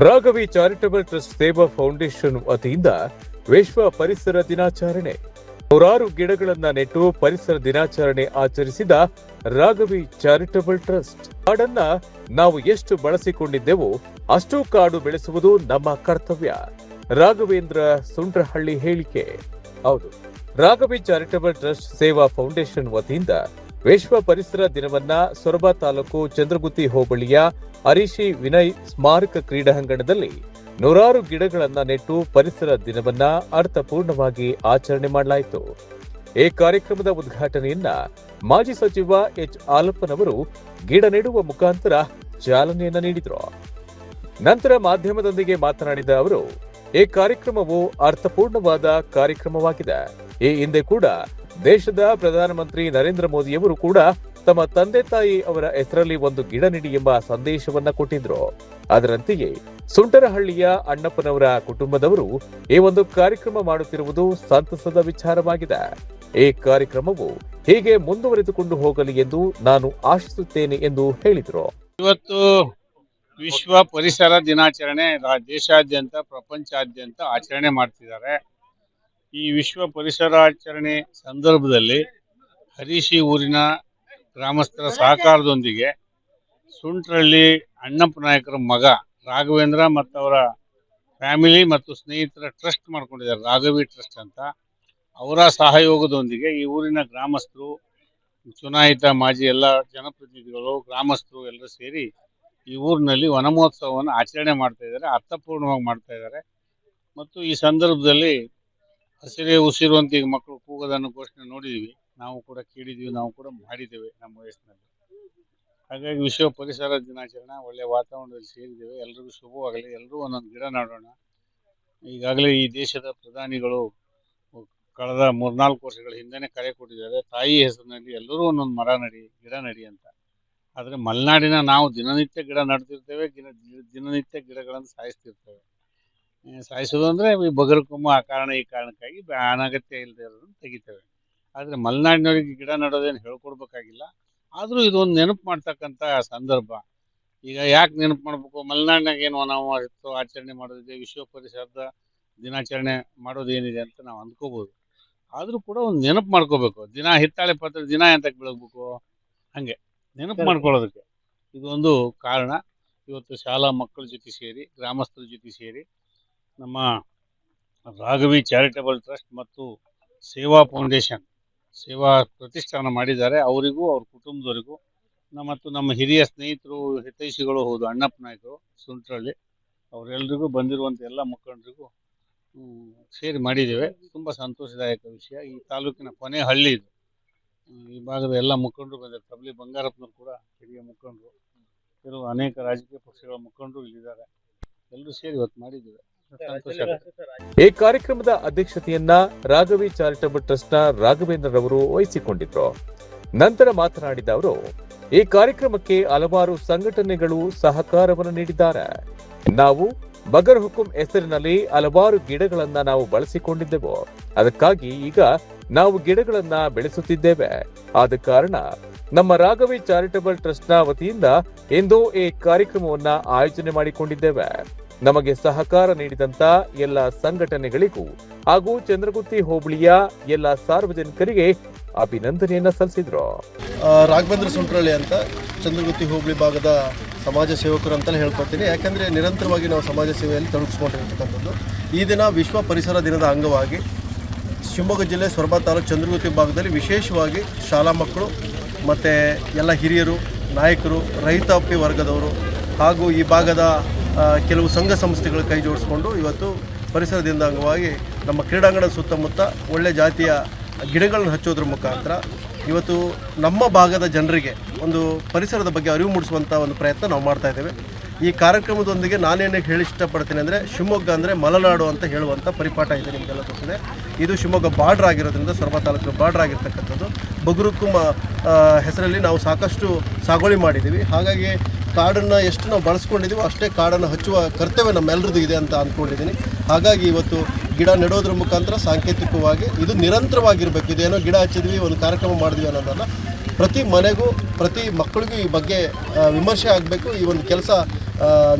Raghavi charitable trust ಸೇವಾ foundation ವತಿಯಿಂದ ವಿಶ್ವ ಪರಿಸರ ದಿನಾಚರಣೆ. ನೂರಾರು ಗಿಡಗಳನ್ನ ನೆಟ್ಟು ಪರಿಸರ ದಿನಾಚರಣೆ ಆಚರಿಸಿದ ರಾಘವಿ ಚಾರಿಟಬಲ್ ಟ್ರಸ್ಟ್. ಕಾಡನ್ನ ನಾವು ಎಷ್ಟು ಬಳಸಿಕೊಂಡಿದ್ದೆವೋ ಅಷ್ಟು ಕಾಡು ಬೆಳೆಸುವುದು ನಮ್ಮ ಕರ್ತವ್ಯ. ರಾಘವೇಂದ್ರ ಸುಂಡ್ರಹಳ್ಳಿ ಹೇಳಿಕೆ. ಹೌದು, ರಾಘವಿ ಚಾರಿಟಬಲ್ ಟ್ರಸ್ಟ್ ಸೇವಾ ಫೌಂಡೇಶನ್ ವತಿಯಿಂದ ವಿಶ್ವ ಪರಿಸರ ದಿನವನ್ನ ಸೊರಬ ತಾಲೂಕು ಚಂದ್ರಗುತ್ತಿ ಹೋಬಳಿಯ ಹರೀಶಿ ವಿನಯ್ ಸ್ಮಾರಕ ಕ್ರೀಡಾಂಗಣದಲ್ಲಿ ನೂರಾರು ಗಿಡಗಳನ್ನ ನೆಟ್ಟು ಪರಿಸರ ದಿನವನ್ನ ಅರ್ಥಪೂರ್ಣವಾಗಿ ಆಚರಣೆ ಮಾಡಲಾಯಿತು. ಈ ಕಾರ್ಯಕ್ರಮದ ಉದ್ಘಾಟನೆಯನ್ನ ಮಾಜಿ ಸಚಿವ ಎಚ್ ಆಲಪ್ಪನವರು ಗಿಡ ನೆಡುವ ಮುಖಾಂತರ ಚಾಲನೆಯನ್ನ ನೀಡಿದರು. ನಂತರ ಮಾಧ್ಯಮದೊಂದಿಗೆ ಮಾತನಾಡಿದ ಅವರು, ಈ ಕಾರ್ಯಕ್ರಮವು ಅರ್ಥಪೂರ್ಣವಾದ ಕಾರ್ಯಕ್ರಮವಾಗಿದೆ. ಈ ಹಿಂದೆ ಕೂಡ ದೇಶದ ಪ್ರಧಾನಮಂತ್ರಿ ನರೇಂದ್ರ ಮೋದಿಯವರು ಕೂಡ ತಮ್ಮ ತಂದೆ ತಾಯಿ ಅವರ ಹೆಸರಲ್ಲಿ ಒಂದು ಗಿಡ ನೆಡಿ ಎಂಬ ಸಂದೇಶವನ್ನ ಕೊಟ್ಟಿದ್ರು. ಅದರಂತೆಯೇ ಸುಂಟರಹಳ್ಳಿಯ ಅಣ್ಣಪ್ಪನವರ ಕುಟುಂಬದವರು ಈ ಒಂದು ಕಾರ್ಯಕ್ರಮ ಮಾಡುತ್ತಿರುವುದು ಸಂತಸದ ವಿಚಾರವಾಗಿದೆ. ಈ ಕಾರ್ಯಕ್ರಮವು ಹೀಗೆ ಮುಂದುವರೆದುಕೊಂಡು ಹೋಗಲಿ ಎಂದು ನಾನು ಆಶಿಸುತ್ತೇನೆ ಎಂದು ಹೇಳಿದರು. ಇವತ್ತು ವಿಶ್ವ ಪರಿಸರ ದಿನಾಚರಣೆ ದೇಶಾದ್ಯಂತ ಪ್ರಪಂಚಾದ್ಯಂತ ಆಚರಣೆ ಮಾಡ್ತಿದ್ದಾರೆ. ಈ ವಿಶ್ವ ಪರಿಸರ ಆಚರಣೆ ಸಂದರ್ಭದಲ್ಲಿ ಹರೀಶಿ ಊರಿನ ಗ್ರಾಮಸ್ಥರ ಸಹಕಾರದೊಂದಿಗೆ ಸುಂಟ್ರಳ್ಳಿ ಅಣ್ಣಪ್ಪ ನಾಯಕರ ಮಗ ರಾಘವೇಂದ್ರ ಮತ್ತು ಅವರ ಫ್ಯಾಮಿಲಿ ಮತ್ತು ಸ್ನೇಹಿತರ ಟ್ರಸ್ಟ್ ಮಾಡ್ಕೊಂಡಿದ್ದಾರೆ, ರಾಘವಿ ಟ್ರಸ್ಟ್ ಅಂತ. ಅವರ ಸಹಯೋಗದೊಂದಿಗೆ ಈ ಊರಿನ ಗ್ರಾಮಸ್ಥರು, ಚುನಾಯಿತ ಮಾಜಿ ಎಲ್ಲ ಜನಪ್ರತಿನಿಧಿಗಳು, ಗ್ರಾಮಸ್ಥರು ಎಲ್ಲರೂ ಸೇರಿ ಈ ಊರಿನಲ್ಲಿ ವನ ಮಹೋತ್ಸವವನ್ನು ಆಚರಣೆ ಮಾಡ್ತಾ ಇದ್ದಾರೆ, ಅರ್ಥಪೂರ್ಣವಾಗಿ ಮಾಡ್ತಾ ಇದ್ದಾರೆ. ಮತ್ತು ಈ ಸಂದರ್ಭದಲ್ಲಿ ಹಸಿರೇ ಉಸಿರು ಅಂತ ಈಗ ಮಕ್ಕಳು ಕೂಗೋದನ್ನು ಘೋಷಣೆ ನೋಡಿದ್ದೀವಿ, ನಾವು ಕೂಡ ಕೇಳಿದ್ದೀವಿ, ನಾವು ಕೂಡ ಮಾಡಿದ್ದೇವೆ ನಮ್ಮ ವಯಸ್ಸಿನಲ್ಲಿ. ಹಾಗಾಗಿ ವಿಶ್ವ ಪರಿಸರ ದಿನಾಚರಣೆ ಒಳ್ಳೆಯ ವಾತಾವರಣದಲ್ಲಿ ಸೇರಿದ್ದೇವೆ. ಎಲ್ರಿಗೂ ಶುಭವಾಗಲಿ, ಎಲ್ಲರೂ ಒಂದೊಂದು ಗಿಡ ನೆಡೋಣ. ಈಗಾಗಲೇ ಈ ದೇಶದ ಪ್ರಧಾನಿಗಳು ಕಳೆದ 3-4 ವರ್ಷಗಳ ಹಿಂದೆನೇ ಕರೆ ಕೊಟ್ಟಿದ್ದಾರೆ, ತಾಯಿ ಹೆಸರಿನಲ್ಲಿ ಎಲ್ಲರೂ ಒಂದೊಂದು ಮರ ನಡಿ, ಗಿಡ ನಡಿ ಅಂತ. ಆದರೆ ಮಲೆನಾಡಿನ ನಾವು ದಿನನಿತ್ಯ ಗಿಡ ನಡ್ತಿರ್ತೇವೆ, ದಿನನಿತ್ಯ ಗಿಡಗಳನ್ನು ಸಾಯಿಸ್ತಿರ್ತೇವೆ. ಸಾಯಿಸೋದು ಅಂದರೆ ಈ ಬಗರಕೊಮ್ಮ ಆ ಕಾರಣ ಈ ಕಾರಣಕ್ಕಾಗಿ ಅನಗತ್ಯ ಇಲ್ಲದೆ ಇರೋದನ್ನು ತೆಗಿತೇವೆ. ಆದರೆ ಮಲೆನಾಡಿನವರಿಗೆ ಗಿಡ ನಡೋದೇನು ಹೇಳ್ಕೊಡ್ಬೇಕಾಗಿಲ್ಲ. ಆದರೂ ಇದೊಂದು ನೆನಪು ಮಾಡ್ತಕ್ಕಂಥ ಸಂದರ್ಭ. ಈಗ ಯಾಕೆ ನೆನಪು ಮಾಡಬೇಕು? ಮಲೆನಾಡಿನಾಗ ಏನು ನಾವು ಆಚರಣೆ ಮಾಡೋದಿದೆ, ವಿಶ್ವ ಪರಿಸರದ ದಿನಾಚರಣೆ ಮಾಡೋದೇನಿದೆ ಅಂತ ನಾವು ಅಂದ್ಕೋಬೋದು. ಆದರೂ ಕೂಡ ಒಂದು ನೆನಪು ಮಾಡ್ಕೋಬೇಕು. ದಿನ ಹಿತ್ತಾಳೆ ಪಾತ್ರೆ ದಿನ ಎಂತಕ್ಕೆ ಬೆಳಗಬೇಕು? ಹಾಗೆ ನೆನಪು ಮಾಡ್ಕೊಳ್ಳೋದಕ್ಕೆ ಇದೊಂದು ಕಾರಣ. ಇವತ್ತು ಶಾಲಾ ಮಕ್ಕಳ ಜೊತೆ ಸೇರಿ, ಗ್ರಾಮಸ್ಥರ ಜೊತೆ ಸೇರಿ ನಮ್ಮ ರಾಘವಿ ಚಾರಿಟಬಲ್ ಟ್ರಸ್ಟ್ ಮತ್ತು ಸೇವಾ ಫೌಂಡೇಶನ್ ಸೇವಾ ಪ್ರತಿಷ್ಠಾನ ಮಾಡಿದ್ದಾರೆ. ಅವರಿಗೂ ಅವ್ರ ಕುಟುಂಬದವರಿಗೂ ಮತ್ತು ನಮ್ಮ ಹಿರಿಯ ಸ್ನೇಹಿತರು, ಹಿತೈಷಿಗಳು ಹೌದು ಅಣ್ಣಪ್ಪ ನಾಯಕರು ಸುಂಟ್ರಳ್ಳಿ, ಅವರೆಲ್ಲರಿಗೂ ಬಂದಿರುವಂಥ ಎಲ್ಲ ಮುಖಂಡರಿಗೂ ಸೇರಿ ಮಾಡಿದ್ದೇವೆ. ತುಂಬ ಸಂತೋಷದಾಯಕ ವಿಷಯ. ಈ ತಾಲೂಕಿನ ಕೊನೆ ಹಳ್ಳಿ ಇದು. ಈ ಭಾಗದ ಎಲ್ಲ ಮುಖಂಡರು ಬಂದಿದ್ದಾರೆ. ತಬ್ಲಿ ಬಂಗಾರಪ್ಪನವರು ಕೂಡ ಹಿರಿಯ ಮುಖಂಡರು, ಕೆಲವು ಅನೇಕ ರಾಜಕೀಯ ಪಕ್ಷಗಳ ಮುಖಂಡರು ಇಲ್ಲಿದ್ದಾರೆ. ಎಲ್ಲರೂ ಸೇರಿ ಇವತ್ತು ಮಾಡಿದ್ದೇವೆ. ಈ ಕಾರ್ಯಕ್ರಮದ ಅಧ್ಯಕ್ಷತೆಯನ್ನ ರಾಘವಿ ಚಾರಿಟಬಲ್ ಟ್ರಸ್ಟ್ನ ರಾಘವೇಂದ್ರರವರು ವಹಿಸಿಕೊಂಡಿದ್ರು. ನಂತರ ಮಾತನಾಡಿದ ಅವರು, ಈ ಕಾರ್ಯಕ್ರಮಕ್ಕೆ ಹಲವಾರು ಸಂಘಟನೆಗಳು ಸಹಕಾರವನ್ನು ನೀಡಿದ್ದಾರೆ. ನಾವು ಬಗರ್ ಹುಕುಂ ಹೆಸರಿನಲ್ಲಿ ಹಲವಾರು ಗಿಡಗಳನ್ನ ನಾವು ಬಳಸಿಕೊಂಡಿದ್ದೆವು. ಅದಕ್ಕಾಗಿ ಈಗ ನಾವು ಗಿಡಗಳನ್ನ ಬೆಳೆಸುತ್ತಿದ್ದೇವೆ. ಆದ ಕಾರಣ ನಮ್ಮ ರಾಘವಿ ಚಾರಿಟಬಲ್ ಟ್ರಸ್ಟ್ನ ವತಿಯಿಂದ ಇಂದು ಈ ಕಾರ್ಯಕ್ರಮವನ್ನ ಆಯೋಜನೆ ಮಾಡಿಕೊಂಡಿದ್ದೇವೆ. ನಮಗೆ ಸಹಕಾರ ನೀಡಿದಂತ ಎಲ್ಲ ಸಂಘಟನೆಗಳಿಗೂ ಹಾಗೂ ಚಂದ್ರಗುತ್ತಿ ಹೋಬಳಿಯ ಎಲ್ಲ ಸಾರ್ವಜನಿಕರಿಗೆ ಅಭಿನಂದನೆಯನ್ನ ಸಲ್ಲಿಸಿದ್ರು. ರಾಘವೇಂದ್ರ ಸುಂಟ್ರಳ್ಳಿ ಅಂತ ಚಂದ್ರಗುತ್ತಿ ಹೋಬಳಿ ಭಾಗದ ಸಮಾಜ ಸೇವಕರು ಅಂತಲೇ ಹೇಳ್ಕೊತೀನಿ. ಯಾಕಂದರೆ ನಿರಂತರವಾಗಿ ನಾವು ಸಮಾಜ ಸೇವೆಯಲ್ಲಿ ತೊಡಗಿಸ್ಕೊಂಡಿರ್ತಕ್ಕಂಥದ್ದು. ಈ ದಿನ ವಿಶ್ವ ಪರಿಸರ ದಿನದ ಅಂಗವಾಗಿ ಶಿವಮೊಗ್ಗ ಜಿಲ್ಲೆ ಸೊರಬ ತಾಲೂಕು ಚಂದ್ರಗುತ್ತಿ ಭಾಗದಲ್ಲಿ ವಿಶೇಷವಾಗಿ ಶಾಲಾ ಮಕ್ಕಳು ಮತ್ತು ಎಲ್ಲ ಹಿರಿಯರು, ನಾಯಕರು, ರೈತಾಪಿ ವರ್ಗದವರು ಹಾಗೂ ಈ ಭಾಗದ ಕೆಲವು ಸಂಘ ಸಂಸ್ಥೆಗಳು ಕೈ ಜೋಡಿಸ್ಕೊಂಡು ಇವತ್ತು ಪರಿಸರ ದಿನದ ಅಂಗವಾಗಿ ನಮ್ಮ ಕ್ರೀಡಾಂಗಣದ ಸುತ್ತಮುತ್ತ ಒಳ್ಳೆ ಜಾತಿಯ ಗಿಡಗಳನ್ನು ಹಚ್ಚೋದ್ರ ಮುಖಾಂತರ ಇವತ್ತು ನಮ್ಮ ಭಾಗದ ಜನರಿಗೆ ಒಂದು ಪರಿಸರದ ಬಗ್ಗೆ ಅರಿವು ಮೂಡಿಸುವಂಥ ಒಂದು ಪ್ರಯತ್ನ ನಾವು ಮಾಡ್ತಾ ಇದ್ದೇವೆ. ಈ ಕಾರ್ಯಕ್ರಮದೊಂದಿಗೆ ನಾನೇನು ಹೇಳಿ ಇಷ್ಟಪಡ್ತೀನಿ ಅಂದರೆ, ಶಿವಮೊಗ್ಗ ಅಂದರೆ ಮಲೆನಾಡು ಅಂತ ಹೇಳುವಂಥ ಪರಿಪಾಠ ಇದೆ, ನಿಮಗೆಲ್ಲ ಗೊತ್ತಿದೆ. ಇದು ಶಿವಮೊಗ್ಗ ಬಾರ್ಡ್ರ್ ಆಗಿರೋದ್ರಿಂದ, ಸೊರಬ ತಾಲೂಕಿನ ಬಾರ್ಡ್ರ್ ಆಗಿರ್ತಕ್ಕಂಥದ್ದು. ಬಗರುಕುಂ ಹೆಸರಲ್ಲಿ ನಾವು ಸಾಕಷ್ಟು ಸಾಗುವಳಿ ಮಾಡಿದ್ದೀವಿ. ಹಾಗಾಗಿ ಕಾಡನ್ನು ಎಷ್ಟು ನಾವು ಬಳಸ್ಕೊಂಡಿದ್ದೀವೋ ಅಷ್ಟೇ ಕಾಡನ್ನು ಹಚ್ಚುವ ಕರ್ತವ್ಯ ನಮ್ಮೆಲ್ಲರದ್ದು ಇದೆ ಅಂತ ಅಂದ್ಕೊಂಡಿದ್ದೀನಿ. ಹಾಗಾಗಿ ಇವತ್ತು ಗಿಡ ನೆಡೋದ್ರ ಮುಖಾಂತರ ಸಾಂಕೇತಿಕವಾಗಿ ಇದು ನಿರಂತರವಾಗಿರಬೇಕು. ಇದೇನೋ ಗಿಡ ಹಚ್ಚಿದ್ವಿ, ಒಂದು ಕಾರ್ಯಕ್ರಮ ಮಾಡಿದ್ವಿ ಅನ್ನೋದಲ್ಲ. ಪ್ರತಿ ಮನೆಗೂ, ಪ್ರತಿ ಮಕ್ಕಳಿಗೂ ಈ ಬಗ್ಗೆ ವಿಮರ್ಶೆ ಆಗಬೇಕು. ಈ ಒಂದು ಕೆಲಸ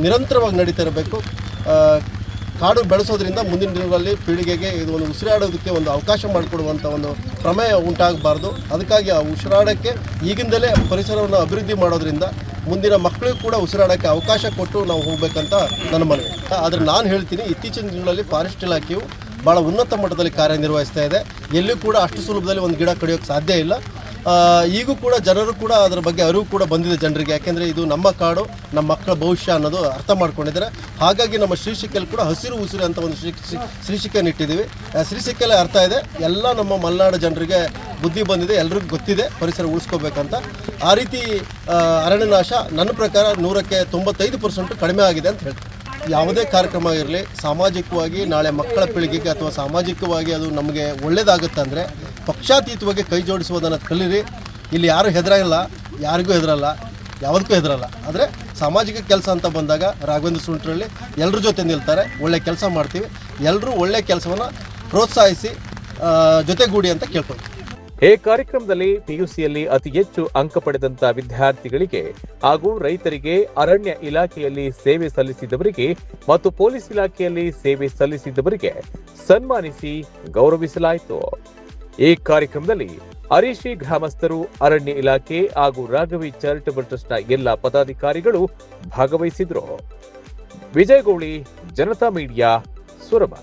ನಿರಂತರವಾಗಿ ನಡೀತಾ ಇರಬೇಕು. ಕಾಡು ಬೆಳೆಸೋದ್ರಿಂದ ಮುಂದಿನ ದಿನಗಳಲ್ಲಿ ಪೀಳಿಗೆಗೆ ಇದು ಒಂದು ಉಸಿರಾಡೋದಕ್ಕೆ ಒಂದು ಅವಕಾಶ ಮಾಡಿಕೊಡುವಂಥ ಒಂದು ಪ್ರಮೇಯ ಉಂಟಾಗಬಾರ್ದು. ಅದಕ್ಕಾಗಿ ಆ ಉಸಿರಾಡೋಕ್ಕೆ ಈಗಿಂದಲೇ ಪರಿಸರವನ್ನು ಅಭಿವೃದ್ಧಿ ಮಾಡೋದ್ರಿಂದ ಮುಂದಿನ ಮಕ್ಕಳಿಗೂ ಕೂಡ ಉಸಿರಾಡೋಕ್ಕೆ ಅವಕಾಶ ಕೊಟ್ಟು ನಾವು ಹೋಗಬೇಕಂತ ನನ್ನ ಮನವಿ. ಆದರೆ ನಾನು ಹೇಳ್ತೀನಿ, ಇತ್ತೀಚಿನ ದಿನಗಳಲ್ಲಿ ಫಾರೆಸ್ಟ್ ಇಲಾಖೆಯು ಭಾಳ ಉನ್ನತ ಮಟ್ಟದಲ್ಲಿ ಕಾರ್ಯನಿರ್ವಹಿಸ್ತಾ ಇದೆ. ಎಲ್ಲೂ ಕೂಡ ಅಷ್ಟು ಸುಲಭದಲ್ಲಿ ಒಂದು ಗಿಡ ಕಡಿಯೋಕ್ಕೆ ಸಾಧ್ಯ ಇಲ್ಲ. ಈಗೂ ಕೂಡ ಜನರು ಕೂಡ ಅದರ ಬಗ್ಗೆ ಅರಿವು ಕೂಡ ಬಂದಿದೆ ಜನರಿಗೆ. ಯಾಕೆಂದರೆ ಇದು ನಮ್ಮ ಕಾಡು, ನಮ್ಮ ಮಕ್ಕಳ ಭವಿಷ್ಯ ಅನ್ನೋದು ಅರ್ಥ ಮಾಡ್ಕೊಂಡಿದ್ದಾರೆ. ಹಾಗಾಗಿ ನಮ್ಮ ಶ್ರೀಶಿಕೆಯಲ್ಲಿ ಕೂಡ ಹಸಿರು ಉಸಿರು ಅಂತ ಒಂದು ಶ್ರೀಶಿಕೆಯನ್ನು ಇಟ್ಟಿದ್ದೀವಿ. ಶ್ರೀಶಿಕೆಯಲ್ಲಿ ಅರ್ಥ ಇದೆ, ಎಲ್ಲ ನಮ್ಮ ಮಲೆನಾಡು ಜನರಿಗೆ ಬುದ್ಧಿ ಬಂದಿದೆ, ಎಲ್ರಿಗೂ ಗೊತ್ತಿದೆ ಪರಿಸರ ಉಳಿಸ್ಕೋಬೇಕಂತ. ಆ ರೀತಿ ಅರಣ್ಯ ನಾಶ ನನ್ನ ಪ್ರಕಾರ 100ಕ್ಕೆ 95% ಕಡಿಮೆ ಆಗಿದೆ ಅಂತ ಹೇಳ್ತೀನಿ. ಯಾವುದೇ ಕಾರ್ಯಕ್ರಮ ಇರಲಿ, ಸಾಮಾಜಿಕವಾಗಿ ನಾಳೆ ಮಕ್ಕಳ ಪೀಳಿಗೆಗೆ ಅಥವಾ ಸಾಮಾಜಿಕವಾಗಿ ಅದು ನಮಗೆ ಒಳ್ಳೆಯದಾಗುತ್ತೆ ಅಂದರೆ ಪಕ್ಷಾತೀತವಾಗಿ ಕೈ ಜೋಡಿಸುವುದನ್ನು ಕಲೀರಿ. ಇಲ್ಲಿ ಯಾರು ಹೆದರಲ್ಲ, ಯಾರಿಗೂ ಹೆದರಲ್ಲ, ಯಾವುದಕ್ಕೂ ಹೆದರಲ್ಲ. ಆದರೆ ಸಾಮಾಜಿಕ ಕೆಲಸ ಅಂತ ಬಂದಾಗ ರಾಘವೇಂದ್ರ ಸುಂಟ್ರಳ್ಳಿ ಎಲ್ಲರ ಜೊತೆ ನಿಲ್ತಾರೆ. ಒಳ್ಳೆ ಕೆಲಸ ಮಾಡ್ತೀವಿ. ಎಲ್ಲರೂ ಒಳ್ಳೆ ಕೆಲಸವನ್ನು ಪ್ರೋತ್ಸಾಹಿಸಿ ಜೊತೆಗೂಡಿ ಅಂತ ಕೇಳ್ಕೊಳ್ತೀವಿ. ಈ ಕಾರ್ಯಕ್ರಮದಲ್ಲಿ ಪಿಯುಸಿಯಲ್ಲಿ ಅತಿ ಹೆಚ್ಚು ಅಂಕ ಪಡೆದಂತ ವಿದ್ಯಾರ್ಥಿಗಳಿಗೆ ಹಾಗೂ ರೈತರಿಗೆ, ಅರಣ್ಯ ಇಲಾಖೆಯಲ್ಲಿ ಸೇವೆ ಸಲ್ಲಿಸಿದವರಿಗೆ ಮತ್ತು ಪೊಲೀಸ್ ಇಲಾಖೆಯಲ್ಲಿ ಸೇವೆ ಸಲ್ಲಿಸಿದವರಿಗೆ ಸನ್ಮಾನಿಸಿ ಗೌರವಿಸಲಾಯಿತು. ಈ ಕಾರ್ಯಕ್ರಮದಲ್ಲಿ ಅರಿಶಿ ಗ್ರಾಮಸ್ಥರು, ಅರಣ್ಯ ಇಲಾಖೆ ಹಾಗೂ ರಾಘವಿ ಚಾರಿಟಬಲ್ ಟ್ರಸ್ಟ್ನ ಎಲ್ಲ ಪದಾಧಿಕಾರಿಗಳು ಭಾಗವಹಿಸಿದ್ರು. ವಿಜಯಗೌಳಿ, ಜನತಾ ಮೀಡಿಯಾ, ಸೊರಬ.